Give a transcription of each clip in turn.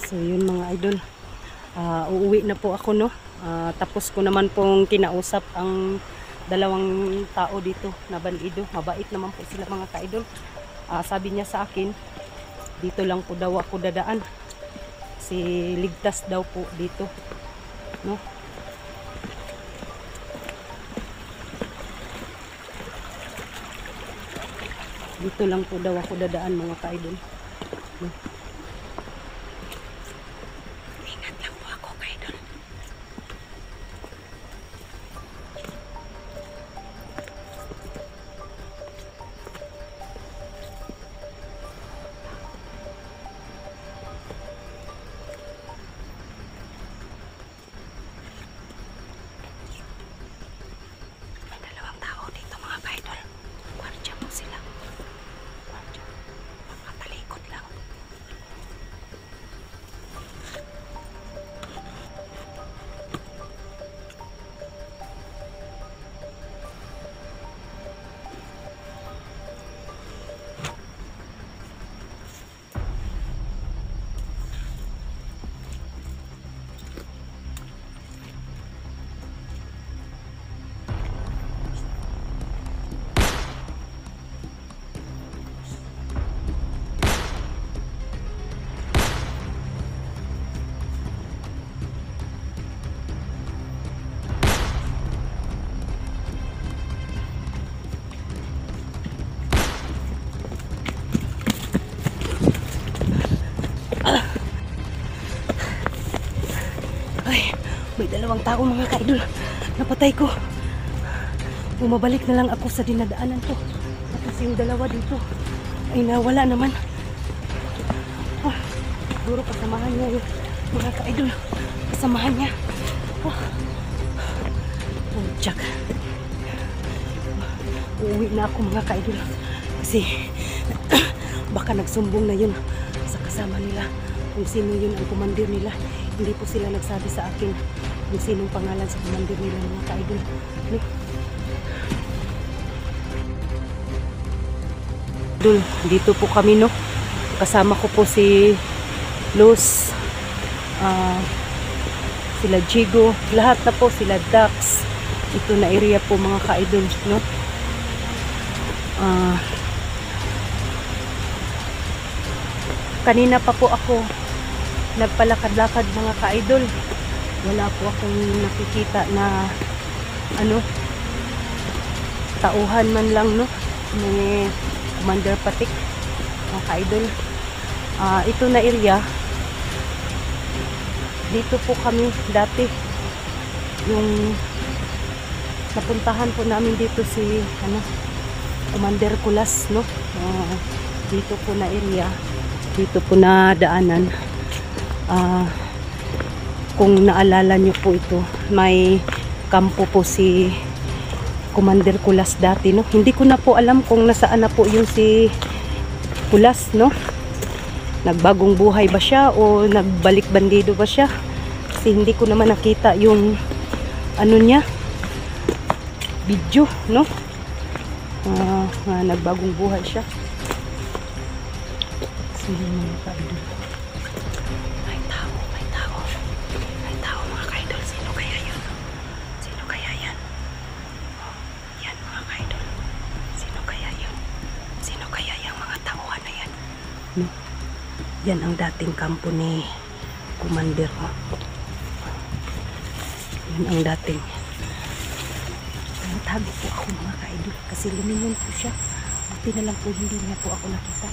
So yun mga idol, uuwi na po ako, no. Tapos ko naman pong kinausap ang dalawang tao dito na bandido. Mabait naman po sila mga ka-idol. Sabi niya sa akin, dito lang po daw ako dadaan. Si ligtas daw po dito, no. Dito lang po daw ako dadaan mga ka-idol, no? Ingat lang po ako ka-idol. May dalawang tao dito mga ka-idol. Kwartya po sila. Matalikod lang. Ay, may dalawang tao mga ka-idol. Napatay ko. Bumabalik na lang ako sa dinadaanan ko. Tapos yung dalawa dito ay nawala naman. Siguro kasamahan niya yung mga ka-idol. Kasamahan niya. Jack. Uuwi na ako mga ka-idol. Kasi baka nagsumbong na yun sa kasama nila. Kung sino yun ang kumandir nila. Hindi po sila nagsabi sa akin kung sinong pangalan sa kumandir nila mga ka-idol. No? Dito po kami, no. Kasama ko po si Luz, sila Jigo, lahat na po, sila Dax. Ito na area po mga ka-idol, no. Kanina pa po ako nagpalakad-lakad mga ka-idol. Wala po akong nakikita na tauhan man lang, no. May Commander Patik mga ka-idol. Ito na area, dito po kami dati. Yung napuntahan po namin dito si Commander Kulas, no. Dito po na area, dito po na daanan. Kung naalala nyo po ito, may kampo po si Commander Kulas dati, no. Hindi ko na po alam kung nasaan na po yung si Kulas, no. Nagbagong buhay ba siya o nagbalik bandido ba siya? Kasi hindi ko naman nakita yung niya, video, no. Nagbagong buhay siya. So, may tao mga ka-idol. Sino kaya yun? Sino kaya yan? Yan mga ka-idol. Sino kaya yun? Sino kaya yung mga tauhan na yan? No? Yan ang dating kampo ni Commander. Yan ang dating. Tago po ako mga ka-idol kasi lumingon po siya. Buti na lang po hindi niya po ako nakita.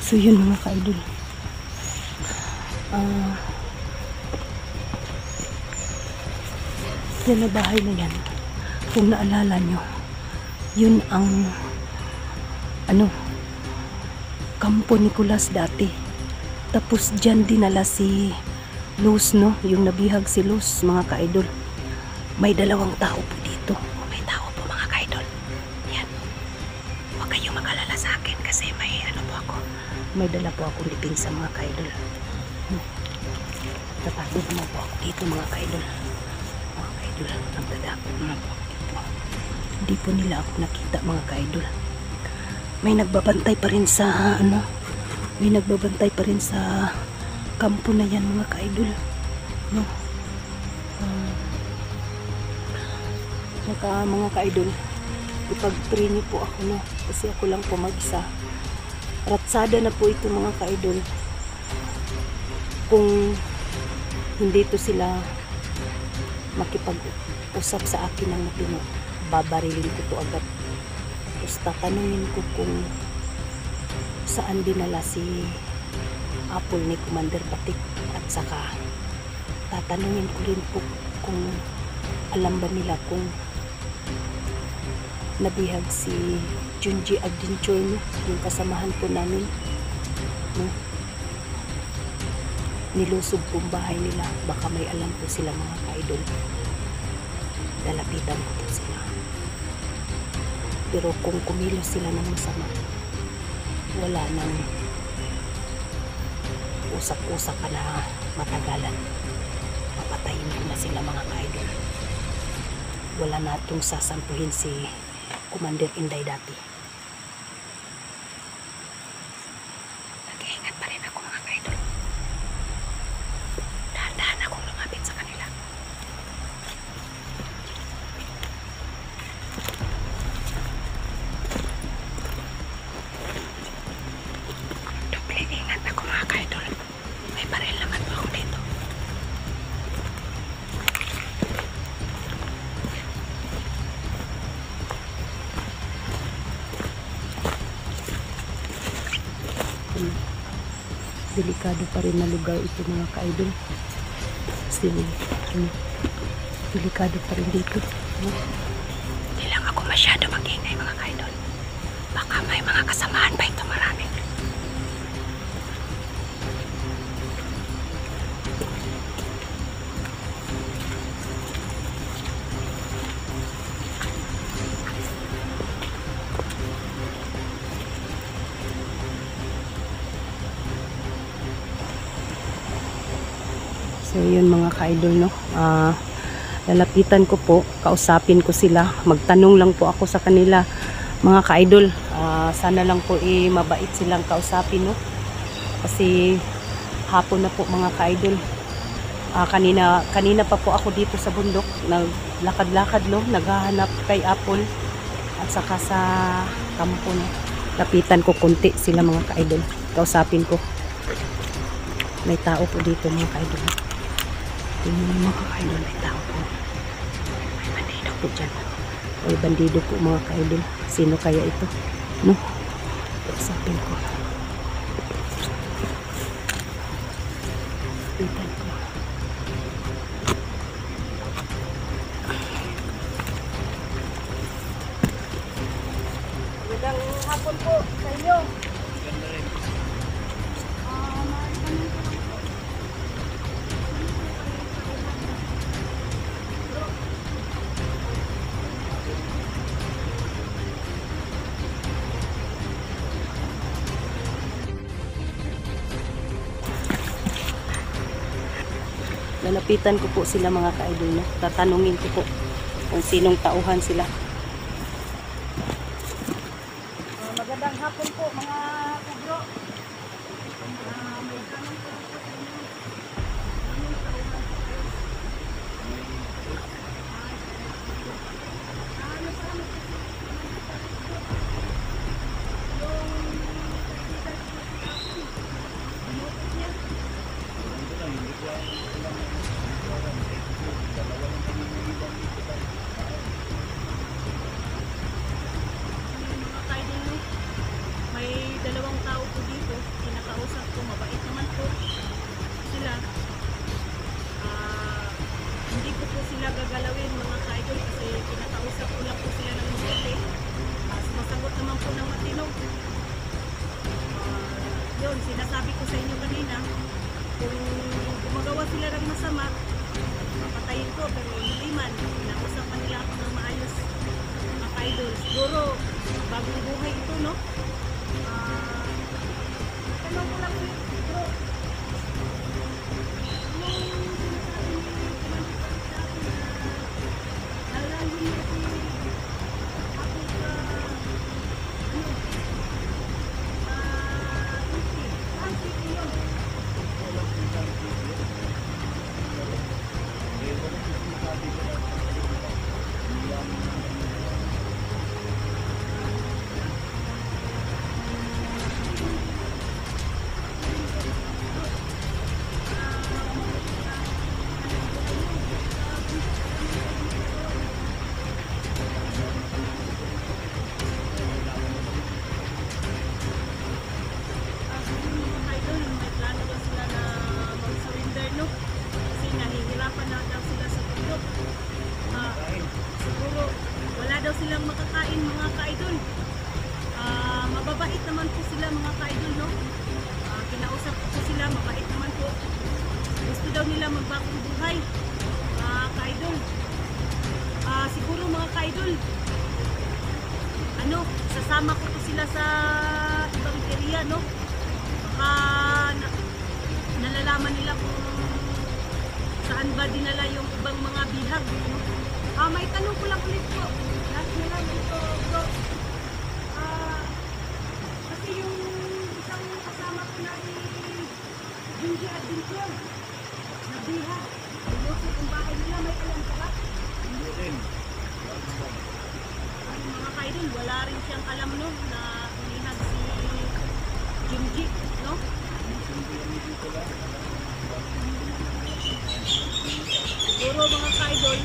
So yun mga ka-idol. Yan na bahay na yan. Kung naalala nyo, yun ang kampo ni Kulas dati. Tapos dyan dinala si Luz, no. Yung nabihag si Luz mga ka-idol. May dalawang tao po dito. May tao po mga ka-idol. Yan. Huwag kayo mag-alala sa akin kasi may po ako. May dala po akong liping sa mga ka-idol. Tatago naman po ako dito mga ka-idol. Mga ka-idol, nagdadapot naman po ako dito. Hindi po nila ako nakita mga ka-idol. May nagbabantay pa rin sa may nagbabantay pa rin sa kampo na yan mga ka-idol, no? Mga ka-idol, ipag-pray niyo po ako, no? Kasi ako lang po mag-isa. Ratsada na po ito mga ka-idol. Kung hindi to sila makipag-usap sa akin ng matino, babarilin ko to agad. Tapos tatanungin ko kung saan dinala si Apple ni Commander Batik, at saka tatanungin ko rin po kung alam ba nila kung nabihag si Junji Adventure, no? Yung kasamahan po namin, no? Nilusob po ang bahay nila. Baka may alam po sila mga ka-idol. Lalapitan ko po sila. Pero kung kumilos sila ng masama, wala nang usap-usap pa na matagalan. Papatayin ko na sila mga ka-idol. Wala na itong sasampuhin si Commander Inday dati. Nag-iingat pa rin ako mga ka-idol. Dahan-dahan akong lumapit sa kanila. Doble ingat ako mga ka-idol. May baril naman po ako dito. Delikado pa rin na lugar ito mga ka-idol. Kasi delikado pa rin dito. Hindi lang ako masyado mag-ingay mga ka-idol. Baka may mga kasamahan pa ito marami. So yun mga ka-idol, no? Lalapitan ko po, kausapin ko sila, magtanong lang po ako sa kanila mga ka-idol. Sana lang po mabait silang kausapin, no? Kasi hapon na po mga ka-idol. Kanina pa po ako dito sa bundok, naglakad-lakad, no? Naghahanap kay Apple at saka sa kampo, no? Lapitan ko konti sila mga ka-idol, kausapin ko. May tao po dito mga ka-idol. Tingnan mga ka-idol, may tao po. May bandido po dyan. May bandido po mga ka-idol. Sino kaya ito? No? Kausapin ko. Lapitan ko. Magandang hapon po sa inyo. Lalapitan ko po sila mga ka-idol, no? Tatanungin ko po kung sinong tauhan sila. Magandang hapon po mga kubro. May tanong po po sa inyo. Sinong tauhan po kayo? May dalawang tao po dito, kinakausap ko, mabait naman po sila. Hindi ko po sila gagalawin mga ka-idol kasi kinakausap ko lang po sila ng mabuti. Sumasagot naman po ng matino. Yun, sinasabi ko sa inyo kanina, kung gumagawa sila ng masama, papatayin ko, pero hindi man, kinausap pa nila ako ng maayos mga ka-idol. Siguro, bagong buhay ito, no? Tanong ko lang bro, yung sinasabi niyo sa akin na nalayo niyo si Apple sa Turkey. dinala yung ibang mga bihag. No? May tanong ko lang ulit po. Last na lang dito, bro. Kasi yung isang kasama ko na ni Junji Adventure, na bihag, ilusot yung bahay nila, may alam ka ba? Hindi rin. Ay, mga kaidol, wala rin siyang alam no, na inihag si Junji, no? Siguro mga kaidol,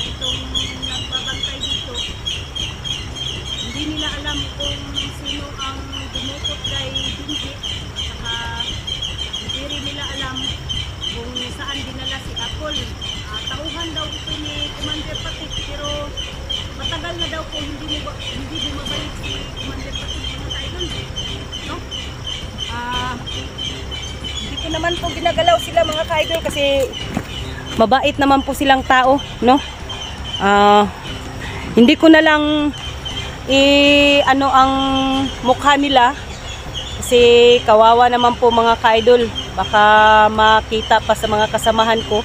itong nagbabantay dito, hindi nila alam kung sino ang dumukot kay Junji, saka hindi rin nila alam kung saan dinala si Apple. Tauhan daw ito ni Commander Patik, pero matagal na daw po hindi bumabalik si Commander Patik, mga kaidol, no? Hindi ko naman po ginagalaw sila, mga kaidol, kasi mabait naman po silang tao, no? Hindi ko na lang ano ang mukha nila kasi kawawa naman po, mga kaidol. Baka makita pa sa mga kasamahan ko,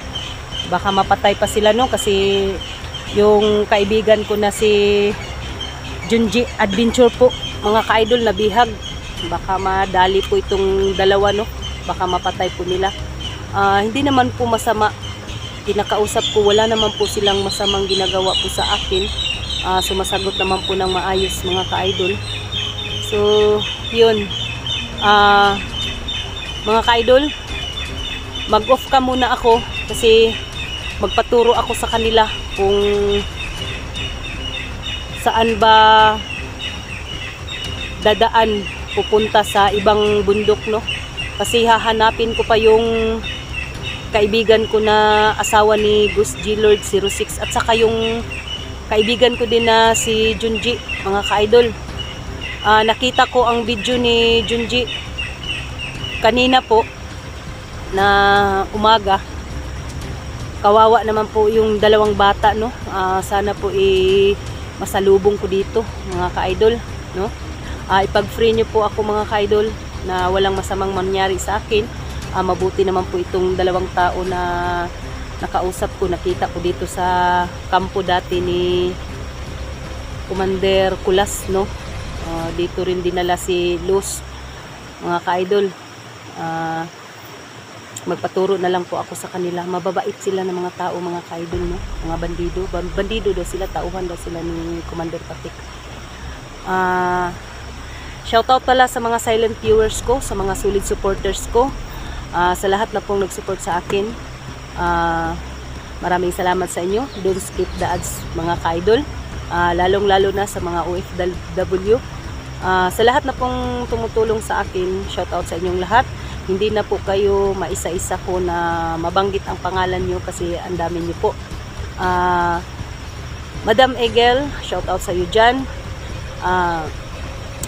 baka mapatay pa sila, no? Kasi yung kaibigan ko na si Junji Adventure po, mga kaidol, na bihag, baka madali po itong dalawa, no? Baka mapatay po nila. Hindi naman po masama, kinakausap ko, wala naman po silang masamang ginagawa po sa akin. Sumasagot naman po ng maayos, mga ka-idol. So yun, mga ka-idol, mag-off ka muna ako kasi magpaturo ako sa kanila kung saan ba dadaan pupunta sa ibang bundok, no? Kasi hahanapin ko pa yung kaibigan ko na asawa ni Gus G Lord 06 at saka yung kaibigan ko din na si Junji, mga ka-idol. Nakita ko ang video ni Junji kanina po na umaga. Kawawa naman po yung dalawang bata, no? Sana po masalubong ko dito, mga ka-idol, no? Ipag-free nyo po ako, mga ka-idol, na walang masamang mangyari sa akin. Mabuti naman po itong dalawang tao na nakausap ko, nakita ko dito sa kampo dati ni Commander Kulas, no? Dito rin dinala si Luz, mga ka-idol. Magpaturo na lang po ako sa kanila. Mababait sila ng mga tao, mga ka-idol, no? Mga bandido. Bandido daw sila, tauhan daw sila ni Commander Patik. Shoutout pala sa mga silent viewers ko, sa mga solid supporters ko, sa lahat na pong nag-support sa akin. Maraming salamat sa inyo. Don't skip the ads, mga ka-idol. Lalong lalo na sa mga OFW. Sa lahat na pong tumutulong sa akin, shoutout sa inyong lahat. Hindi na po kayo maisa-isa ko na mabanggit ang pangalan nyo kasi ang dami nyo po. Madam Egel, shoutout sa iyo dyan.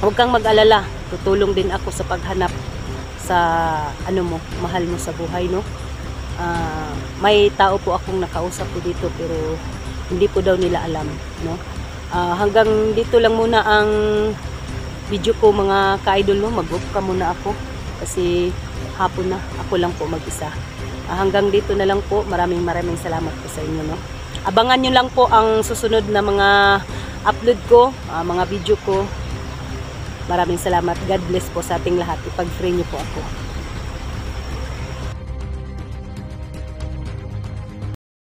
Huwag kang mag-alala, tutulong din ako sa paghanap sa ano mo, mahal mo sa buhay, no? May tao po akong nakausap po dito pero hindi po daw nila alam, no? Hanggang dito lang muna ang video ko, mga ka-idol, no? Mag-off ka muna ako kasi hapon na, ako lang po mag-isa. Hanggang dito na lang po. Maraming salamat po sa inyo, no? Abangan nyo lang po ang susunod na mga upload ko, mga video ko. Maraming salamat. God bless po sa ating lahat. Ipag-free nyo po ako.